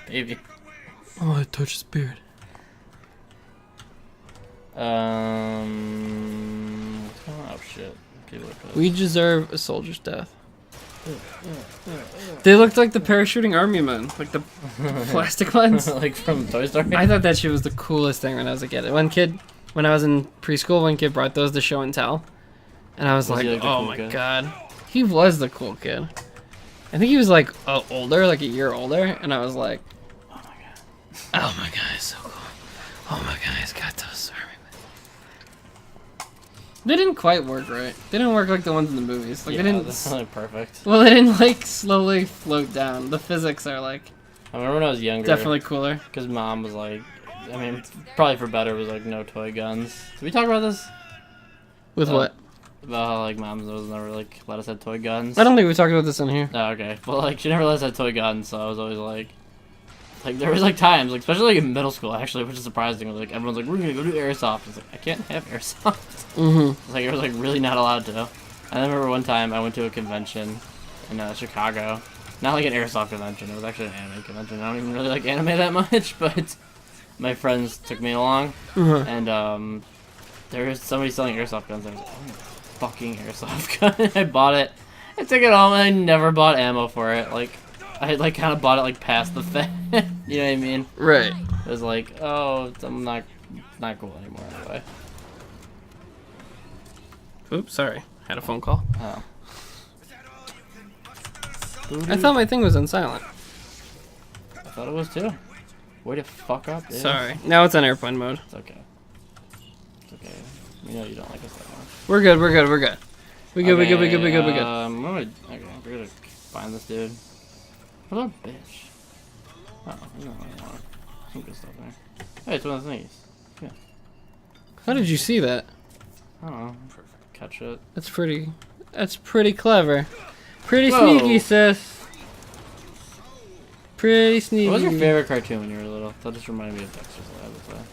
Baby. I want to touch his beard. Oh shit. People are pissed. We deserve a soldier's death. They looked like the parachuting army men, like the plastic ones. Like from Toy Story? I thought that shit was the coolest thing when I was a kid. When I was in preschool, one kid brought those to show and tell. And I was Was like, he, like, the oh cool my kid? god. He was the cool kid. I think he was like older, like a year older. And I was like, Oh my god. oh my god, it's so cool. Oh my god, he's got those army men. They didn't quite work right. They didn't work like the ones in the movies. Like Yeah, they didn't. that's not perfect. Well, they didn't like slowly float down. The physics are like I remember when I was younger. definitely cooler. Because mom was like, I mean, probably for better, was like, no toy guns. Did we talk about this? With what? About how, like, moms was never, like, let us have toy guns. I don't think we talked about this in here. Oh, okay. Well, like, she never let us have toy guns, so I was always like, there was, like, times, like, especially, like, in middle school, actually, which is surprising. Like, everyone's like, we're gonna go do airsoft. I was like, I can't have airsoft. Mm-hmm. Like, I was, like, really not allowed to. I remember one time I went to a convention in Chicago. Not, like, an airsoft convention. It was actually an anime convention. I don't even really like anime that much, but my friends took me along, and, there was somebody selling airsoft guns. I was like, oh, fucking airsoft gun. I bought it. I took it home and I never bought ammo for it. Like, I like kind of bought it like past the fact. You know what I mean? Right. It was like, oh, I'm not cool anymore anyway. Oops, sorry. Had a phone call. Oh. I thought my thing was on silent. I thought it was too. Way to fuck up, dude. Sorry. Now it's on airplane mode. It's okay. It's okay. You know you don't like us that much. We're good. We're good. We're good. We good. We good. We good. We good. We good. Okay, we're gonna find this dude. What a bitch. Oh, no, some good stuff there. Hey, it's one of the things. Yeah. How did you see that? I don't know. Catch it. That's pretty. That's pretty clever. Pretty Whoa. sneaky, sis. Pretty sneaky. What was your favorite cartoon when you were little? That just reminded me of Dexter's Lab.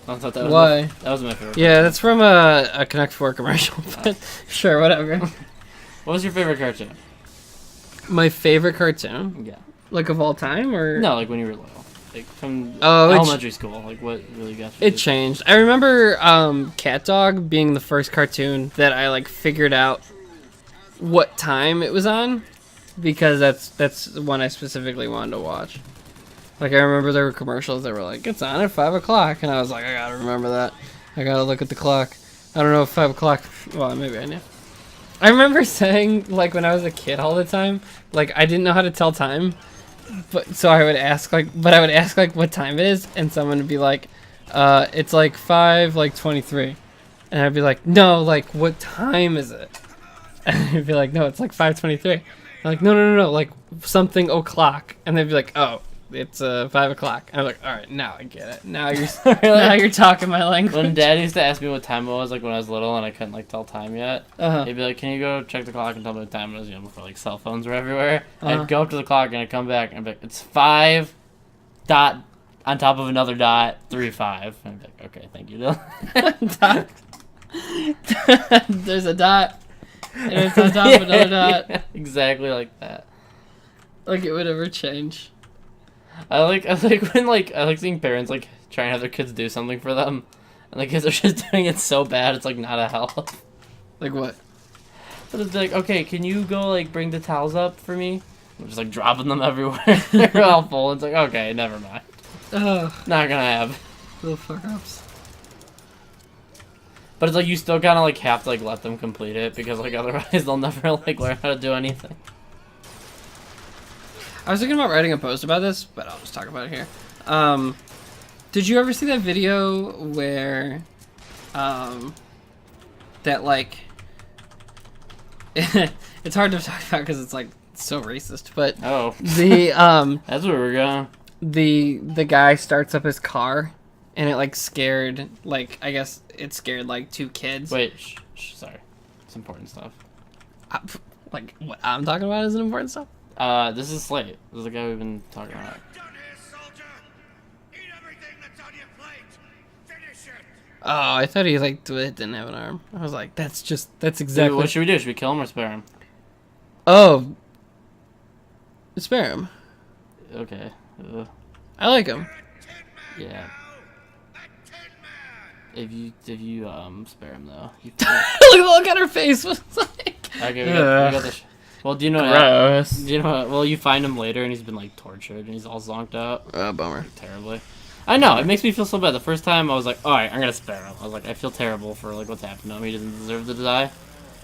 I thought that was Why? That was my favorite. Yeah, cartoon. that's from a Connect 4 commercial, but sure, whatever. What was your favorite cartoon? My favorite cartoon? Yeah. Like of all time, or? No, like when you were little. Like from Oh, elementary school. Like what really got you? It changed. I remember Cat Dog being the first cartoon that I like figured out what time it was on, because that's one I specifically wanted to watch. Like I remember there were commercials that were like, it's on at 5 o'clock, and I was like, I gotta remember that. I gotta look at the clock. I don't know if 5 o'clock. Well, maybe I knew. I remember saying, like, when I was a kid all the time, like I didn't know how to tell time. But so I would ask like what time it is, and someone would be like, it's like 5:23, and I'd be like, no, like what time is it? And I'd be like, no, it's like 5:23. I'm like, no, like something o'clock, and they'd be like, oh, it's 5 o'clock. I'm like, all right, now I get it. Now you're now you're talking my language. When Dad used to ask me what time it was, like when I was little and I couldn't like tell time yet, he'd be like, "Can you go check the clock and tell me what time it is?" You know, before like cell phones were everywhere. I'd go up to the clock and I'd come back and I'd be like, "It's 5 dot on top of another dot 3-5." And I'd be like, "Okay, thank you, Dylan." There's a dot, and it's on top of another dot. Yeah, exactly like that. Like it would ever change. I like when like I like seeing parents like trying to have their kids do something for them, and the kids are just doing it so bad it's like not a help. Like what? But it's like, okay, can you go like bring the towels up for me? I'm just like dropping them everywhere. They're all full. It's like, okay, never mind. Ugh, Not gonna have. little fuck ups. But it's like you still kind of like have to like let them complete it because like otherwise they'll never like learn how to do anything. I was thinking about writing a post about this, but I'll just talk about it here. Did you ever see that video where, that like, it's hard to talk about because it's like so racist, but Oh, the that's where we're going. the guy starts up his car, and it like scared, like I guess it scared like 2 kids. Wait, sorry, it's important stuff. Like what I'm talking about isn't important stuff. This is Slate. This is the guy we've been talking about. Oh, I thought he like didn't have an arm. I was like, that's exactly. Dude, what should we do? Should we kill him or spare him? Oh, spare him. Okay. I like him. Yeah. If you spare him though. Look at her face. What's like? Okay, we got the. Well, do you know? Gross. Do you know? Well, you find him later, and he's been like tortured, and he's all zonked out. Oh, bummer. Terribly. I know, it makes me feel so bad. The first time I was like, alright, I'm gonna spare him. I was like, I feel terrible for like what's happened to him. He doesn't deserve to die.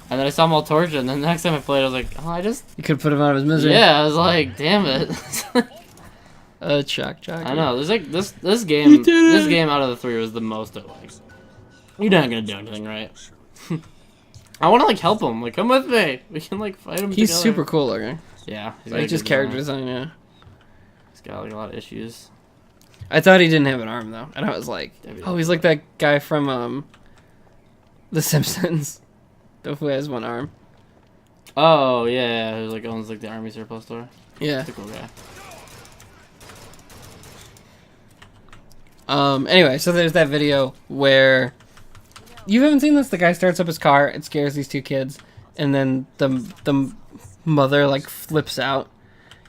And then I saw him all tortured, and then the next time I played, I was like, oh, I just... You could put him out of his misery. Yeah, I was like, damn it. Chuck. I know, there's like, this game out of the 3 was the most of like, you're not gonna do anything right. I wanna like help him, like, come with me. We can like fight him He's together. super cool looking. Yeah. Like just character design, yeah. He's got like a lot of issues. I thought he didn't have an arm though, and I was like, oh, he's like that guy from The Simpsons, who has one arm. Oh yeah, who like owns like the army surplus store. Yeah. He's a cool guy. Anyway, so there's that video where you haven't seen this. The guy starts up his car, it scares these 2 kids, and then the mother like flips out.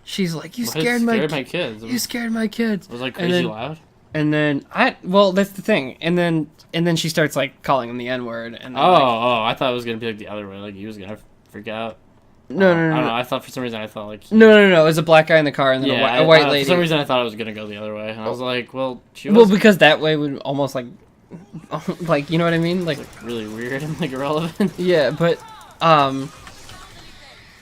She's like, "You scared my kids. You scared my kids." It was like crazy loud. And then well, that's the thing. And then she starts like calling him the N-word. And then, I thought it was gonna be like the other way. Like he was gonna freak out. No. I don't know. I thought for some reason I thought like No. It was a black guy in the car and then a white lady. For some reason I thought it was gonna go the other way, and I was like, well, she was. Well, because that way would almost like you know what I mean, like really weird and like irrelevant. Yeah, but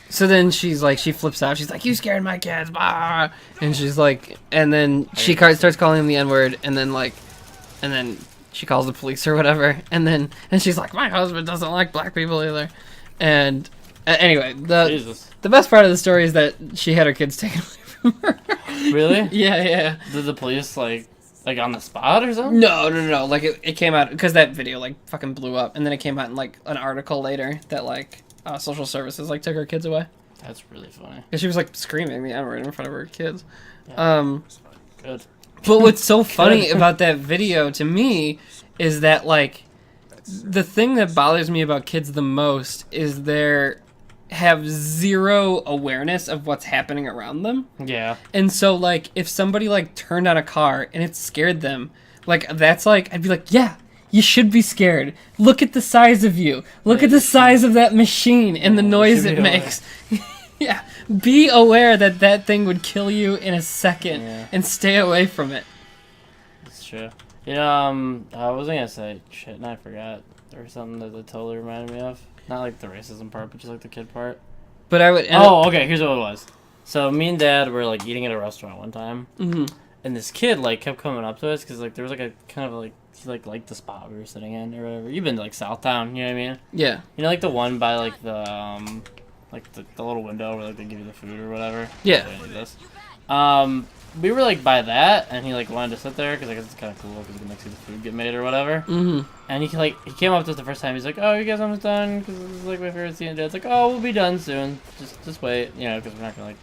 so then she's like, she flips out. She's like, "You scared my kids," blah. And she's like, and then she starts calling him the N-word, and then she calls the police or whatever, and she's like, "My husband doesn't like black people either," and anyway, the best part of the story is that she had her kids taken away from her. Really? Yeah. Did the police like on the spot or something? No. Like it came out because that video like fucking blew up, and then it came out in like an article later that like social services like took her kids away. That's really funny. Because she was like screaming the N-word in front of her kids. Yeah, good. But what's so funny about that video to me is that like the thing that bothers me about kids the most is they have zero awareness of what's happening around them. Yeah. And so like if somebody like turned on a car and it scared them, like that's like I'd be like, yeah, you should be scared. Look at the size of you. Look at the size of that machine and the noise it makes. Yeah. Be aware that that thing would kill you in a second and stay away from it. That's true. You know, I was gonna say shit and I forgot. There was something that it totally reminded me of. Not like the racism part, but just like the kid part. But I would. Okay. Here's what it was. So me and Dad were like eating at a restaurant one time, and this kid like kept coming up to us because like there was like a kind of like he like liked the spot we were sitting in or whatever. You've been to like Southtown, you know what I mean? Yeah. You know like the one by like the little window where like they give you the food or whatever. Yeah. We were like by that, and he like wanted to sit there because I guess it's kind of cool because you can like see the food get made or whatever. And he came up to us the first time. He's like, "Oh, you guys almost done?" Because this is like my favorite scene. And Dad's like, "Oh, we'll be done soon. Just wait, you know, because we're not gonna like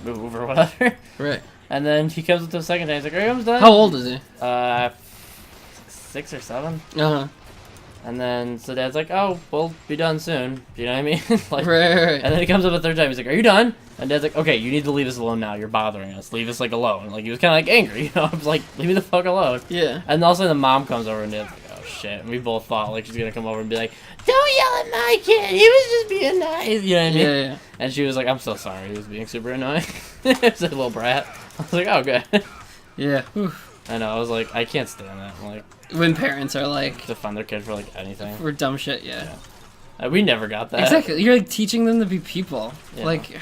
move or whatever." Right. And then he comes up to the second time. He's like, "Are you almost done?" How old is he? 6 or 7. Uh-huh. And then so Dad's like, "Oh, we'll be done soon." You know what I mean? Like, right. And then he comes up a third time. He's like, "Are you done?" And Dad's like, "Okay, you need to leave us alone now. You're bothering us. Leave us like alone." Like he was kind of like angry. You know, I was like, "Leave me the fuck alone." Yeah. And then all of a sudden the mom comes over and Dad's like, "Oh shit!" And we both thought like she's gonna come over and be like, "Don't yell at my kid. He was just being nice." You know what I mean? Yeah. And she was like, "I'm so sorry. He was being super annoying." It was a little brat. I was like, "Oh, good." Yeah. I know. I was like, I can't stand that. I'm like, when parents are like defend their kid for like anything. For dumb shit, yeah. We never got that. Exactly. You're like teaching them to be people. Yeah. Like.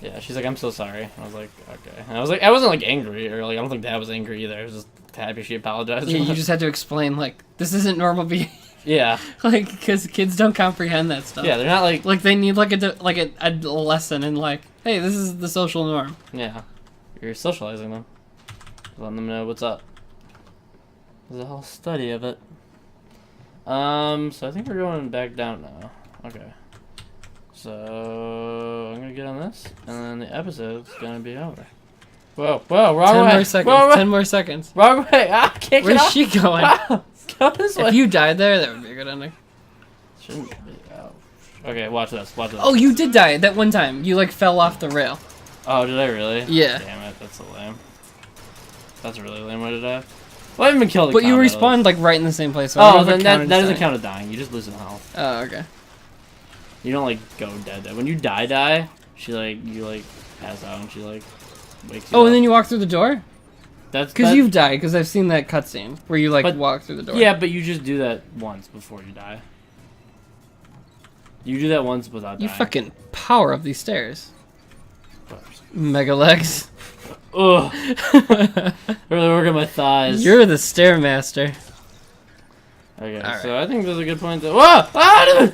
Yeah, she's like, "I'm so sorry." I was like, "Okay." And I was like, I wasn't like angry or like I don't think Dad was angry either. I was just happy she apologized. Yeah, you just had to explain like this isn't normal behavior. Yeah. Like because kids don't comprehend that stuff. Yeah, they're not like they need like a lesson in like, hey, this is the social norm. Yeah, you're socializing them, letting them know what's up. There's a whole study of it. So I think we're going back down now. Okay. So I'm gonna get on this, and then the episode's gonna be over. Whoa, wrong 10 way. more seconds. Whoa. 10 more seconds. Wrong way. I can't Where's get off. she going? Go this way. If you died there, that would be a good ending. Shouldn't be. Oh. Okay, watch this. Oh, you did die that one time. You like fell off the rail. Oh, did I really? Yeah. Damn it, that's so lame. That's a really lame way to die. Well, I haven't been killed. But you respawned like right in the same place. So I Oh, don't know if then it that doesn't counted count as dying. You just lose some health. Oh, okay. You don't like go dead. When you die, she like you like pass out and she like wakes you Oh, up. and then you walk through the door? That's Because you've died, because I've seen that cutscene where you like But- walk through the door. Yeah, but you just do that once before you die. You do that once without You dying. fucking power up these stairs. Mega legs. Ugh. Really working my thighs. You're the stairmaster. Okay, All so I think there's a good point to. Whoa! Ah!